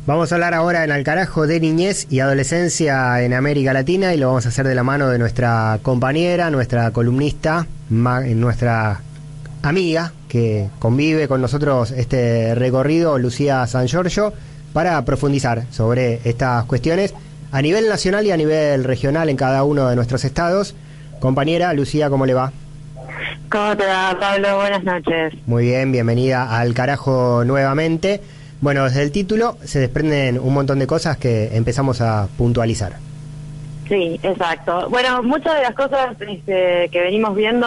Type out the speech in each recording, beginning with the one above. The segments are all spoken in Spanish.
Vamos a hablar ahora en Al Carajo de niñez y adolescencia en América Latina y lo vamos a hacer de la mano de nuestra compañera, nuestra columnista, nuestra amiga que convive con nosotros este recorrido, Lucía San Giorgio, para profundizar sobre estas cuestiones a nivel nacional y a nivel regional en cada uno de nuestros estados. Compañera, Lucía, ¿cómo le va? ¿Cómo te va, Pablo? Buenas noches. Muy bien, bienvenida al Carajo nuevamente. Bueno, desde el título se desprenden un montón de cosas que empezamos a puntualizar. Sí, exacto. Bueno, muchas de las cosas que venimos viendo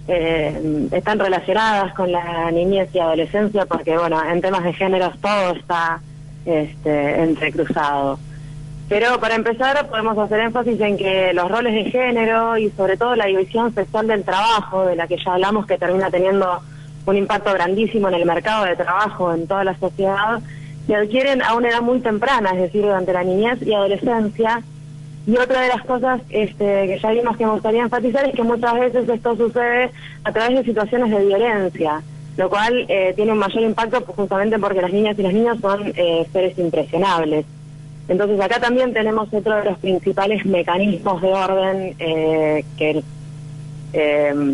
están relacionadas con la niñez y adolescencia porque, bueno, en temas de géneros todo está entrecruzado. Pero para empezar podemos hacer énfasis en que los roles de género y sobre todo la división sexual del trabajo, de la que ya hablamos, que termina teniendo un impacto grandísimo en el mercado de trabajo, en toda la sociedad, se adquieren a una edad muy temprana, es decir, durante la niñez y adolescencia. Y otra de las cosas que ya vimos que me gustaría enfatizar es que muchas veces esto sucede a través de situaciones de violencia, lo cual tiene un mayor impacto justamente porque las niñas y los niños son seres impresionables. Entonces acá también tenemos otro de los principales mecanismos de orden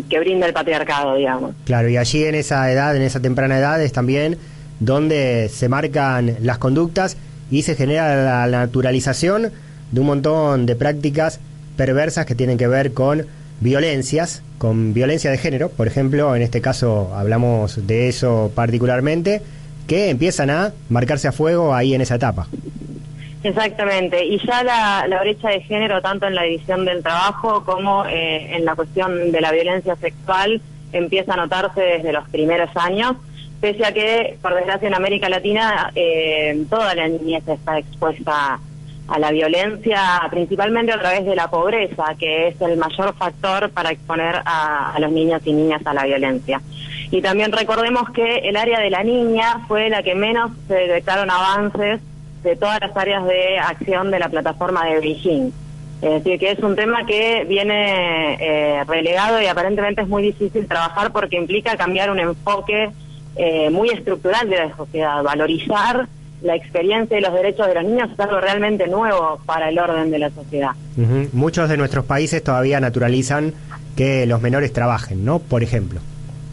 que brinda el patriarcado, digamos. Claro, y allí en esa edad, en esa temprana edad, es también donde se marcan las conductas y se genera la naturalización de un montón de prácticas perversas que tienen que ver con violencias, con violencia de género, por ejemplo, en este caso hablamos de eso particularmente, que empiezan a marcarse a fuego ahí en esa etapa. Exactamente, y ya la brecha de género, tanto en la división del trabajo como en la cuestión de la violencia sexual, empieza a notarse desde los primeros años, pese a que, por desgracia, en América Latina toda la niñez está expuesta a la violencia, principalmente a través de la pobreza, que es el mayor factor para exponer a los niños y niñas a la violencia. Y también recordemos que el área de la niña fue la que menos se detectaron avances de todas las áreas de acción de la plataforma de Beijing. Es decir, que es un tema que viene relegado y aparentemente es muy difícil trabajar porque implica cambiar un enfoque muy estructural de la sociedad. Valorizar la experiencia y los derechos de los niños es algo realmente nuevo para el orden de la sociedad. Muchos de nuestros países todavía naturalizan que los menores trabajen, ¿no? Por ejemplo.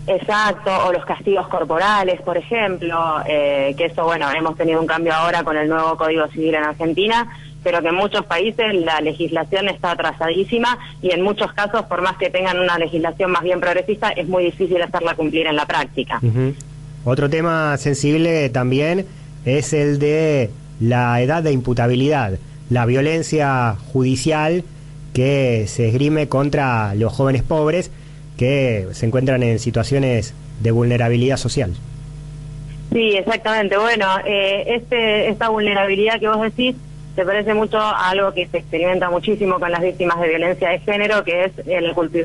Exacto, o los castigos corporales, por ejemplo, que eso, bueno, hemos tenido un cambio ahora con el nuevo Código Civil en Argentina, pero que en muchos países la legislación está atrasadísima y en muchos casos, por más que tengan una legislación más bien progresista, es muy difícil hacerla cumplir en la práctica. Otro tema sensible también es el de la edad de imputabilidad, la violencia judicial que se esgrime contra los jóvenes pobres que se encuentran en situaciones de vulnerabilidad social. Sí, exactamente. Bueno, esta vulnerabilidad que vos decís se parece mucho a algo que se experimenta muchísimo con las víctimas de violencia de género, que es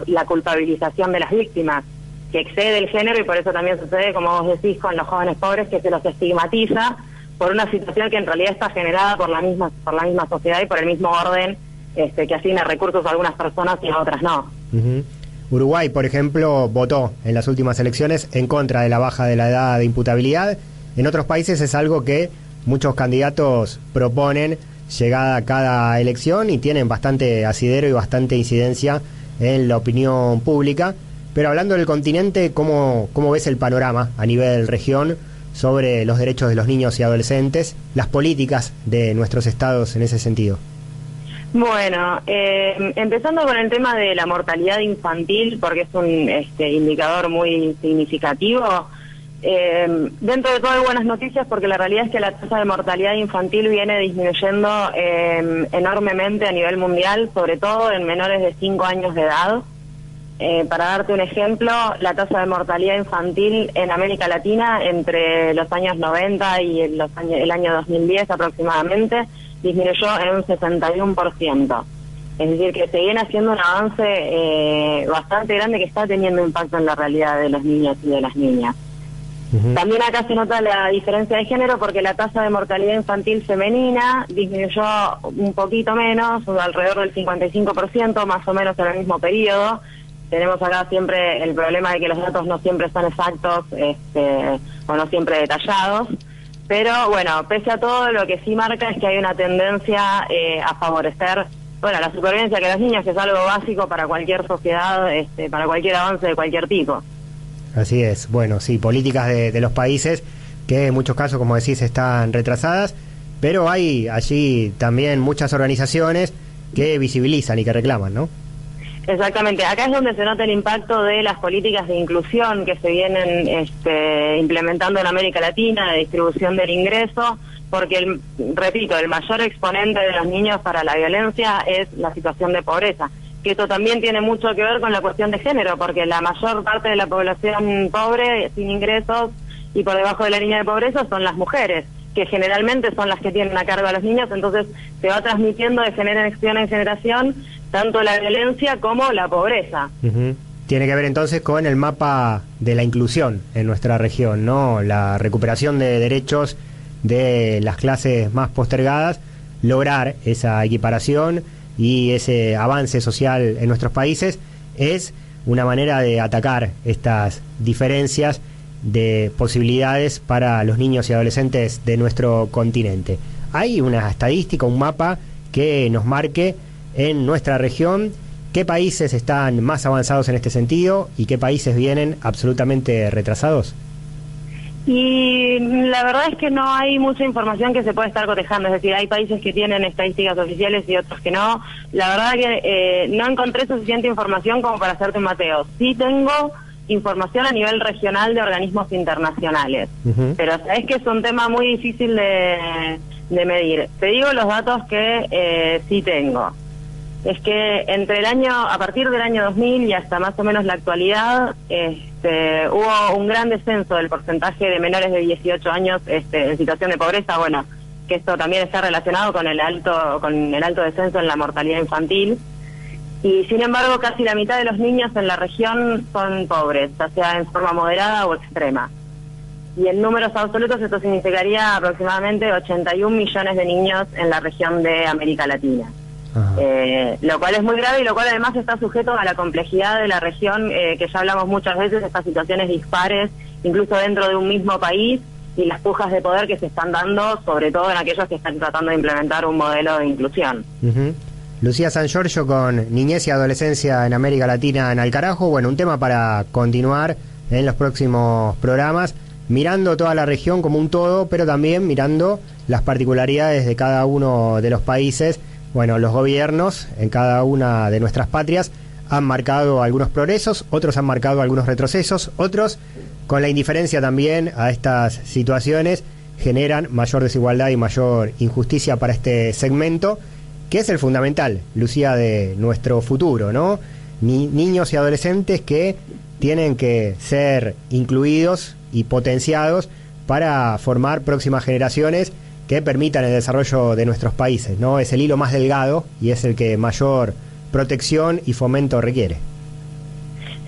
la culpabilización de las víctimas, que excede el género y por eso también sucede, como vos decís, con los jóvenes pobres, que se los estigmatiza por una situación que en realidad está generada por la misma sociedad y por el mismo orden que asigna recursos a algunas personas y a otras no. Uruguay, por ejemplo, votó en las últimas elecciones en contra de la baja de la edad de imputabilidad. En otros países es algo que muchos candidatos proponen llegada a cada elección y tienen bastante asidero y bastante incidencia en la opinión pública. Pero hablando del continente, ¿cómo ves el panorama a nivel región sobre los derechos de los niños y adolescentes, las políticas de nuestros estados en ese sentido? Bueno, empezando con el tema de la mortalidad infantil, porque es un indicador muy significativo, dentro de todo hay buenas noticias porque la realidad es que la tasa de mortalidad infantil viene disminuyendo enormemente a nivel mundial, sobre todo en menores de 5 años de edad. Para darte un ejemplo, la tasa de mortalidad infantil en América Latina entre los años 90 y el año 2010 aproximadamente disminuyó en un 61%. Es decir, que se viene haciendo un avance bastante grande que está teniendo impacto en la realidad de los niños y de las niñas. También acá se nota la diferencia de género porque la tasa de mortalidad infantil femenina disminuyó un poquito menos, alrededor del 55%, más o menos en el mismo periodo. Tenemos acá siempre el problema de que los datos no siempre son exactos o no siempre detallados. Pero bueno, pese a todo, lo que sí marca es que hay una tendencia a favorecer, bueno, la supervivencia de los niños, que es algo básico para cualquier sociedad, para cualquier avance de cualquier tipo. Así es, bueno, sí, políticas de los países que en muchos casos, como decís, están retrasadas, pero hay allí también muchas organizaciones que visibilizan y que reclaman, ¿no? Exactamente, acá es donde se nota el impacto de las políticas de inclusión que se vienen implementando en América Latina, de distribución del ingreso, porque, repito, el mayor exponente de los niños para la violencia es la situación de pobreza, que esto también tiene mucho que ver con la cuestión de género, porque la mayor parte de la población pobre, sin ingresos y por debajo de la línea de pobreza, son las mujeres, que generalmente son las que tienen a cargo a los niños, entonces se va transmitiendo de generación en generación tanto la violencia como la pobreza. Tiene que ver entonces con el mapa de la inclusión en nuestra región, ¿no? La recuperación de derechos de las clases más postergadas, lograr esa equiparación y ese avance social en nuestros países es una manera de atacar estas diferencias de posibilidades para los niños y adolescentes de nuestro continente. ¿Hay una estadística, un mapa que nos marque en nuestra región qué países están más avanzados en este sentido y qué países vienen absolutamente retrasados? Y la verdad es que no hay mucha información que se pueda estar cotejando, es decir, hay países que tienen estadísticas oficiales y otros que no. La verdad que no encontré suficiente información como para hacerte un mateo. Sí tengo información a nivel regional de organismos internacionales, pero es que es un tema muy difícil de medir. Te digo los datos que sí tengo. Es que a partir del año 2000 y hasta más o menos la actualidad, hubo un gran descenso del porcentaje de menores de 18 años en situación de pobreza. Bueno, que esto también está relacionado con el alto descenso en la mortalidad infantil. Y sin embargo, casi la mitad de los niños en la región son pobres, ya sea en forma moderada o extrema. Y en números absolutos esto significaría aproximadamente 81 millones de niños en la región de América Latina. Lo cual es muy grave y lo cual además está sujeto a la complejidad de la región, que ya hablamos muchas veces, estas situaciones dispares, incluso dentro de un mismo país, y las pujas de poder que se están dando, sobre todo en aquellos que están tratando de implementar un modelo de inclusión. Lucía San Giorgio con Niñez y Adolescencia en América Latina en Al Carajo. Bueno, un tema para continuar en los próximos programas, mirando toda la región como un todo, pero también mirando las particularidades de cada uno de los países. Bueno, los gobiernos en cada una de nuestras patrias han marcado algunos progresos, otros han marcado algunos retrocesos, otros, con la indiferencia también a estas situaciones, generan mayor desigualdad y mayor injusticia para este segmento, que es el fundamental, Lucía, de nuestro futuro, ¿no? Niños y adolescentes que tienen que ser incluidos y potenciados para formar próximas generaciones que permitan el desarrollo de nuestros países, ¿no? Es el hilo más delgado y es el que mayor protección y fomento requiere.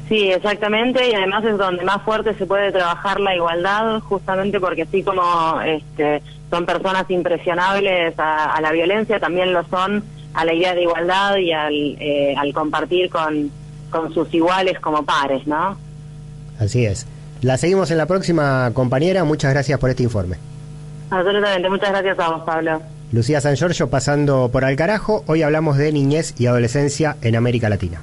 Sí, exactamente, y además es donde más fuerte se puede trabajar la igualdad, justamente porque así como son personas impresionables a la violencia, también lo son a la idea de igualdad y al compartir con sus iguales como pares, ¿no? Así es. La seguimos en la próxima, compañera. Muchas gracias por este informe. Absolutamente, muchas gracias a vos, Pablo. Lucía San Giorgio pasando por Al Carajo. Hoy hablamos de niñez y adolescencia en América Latina.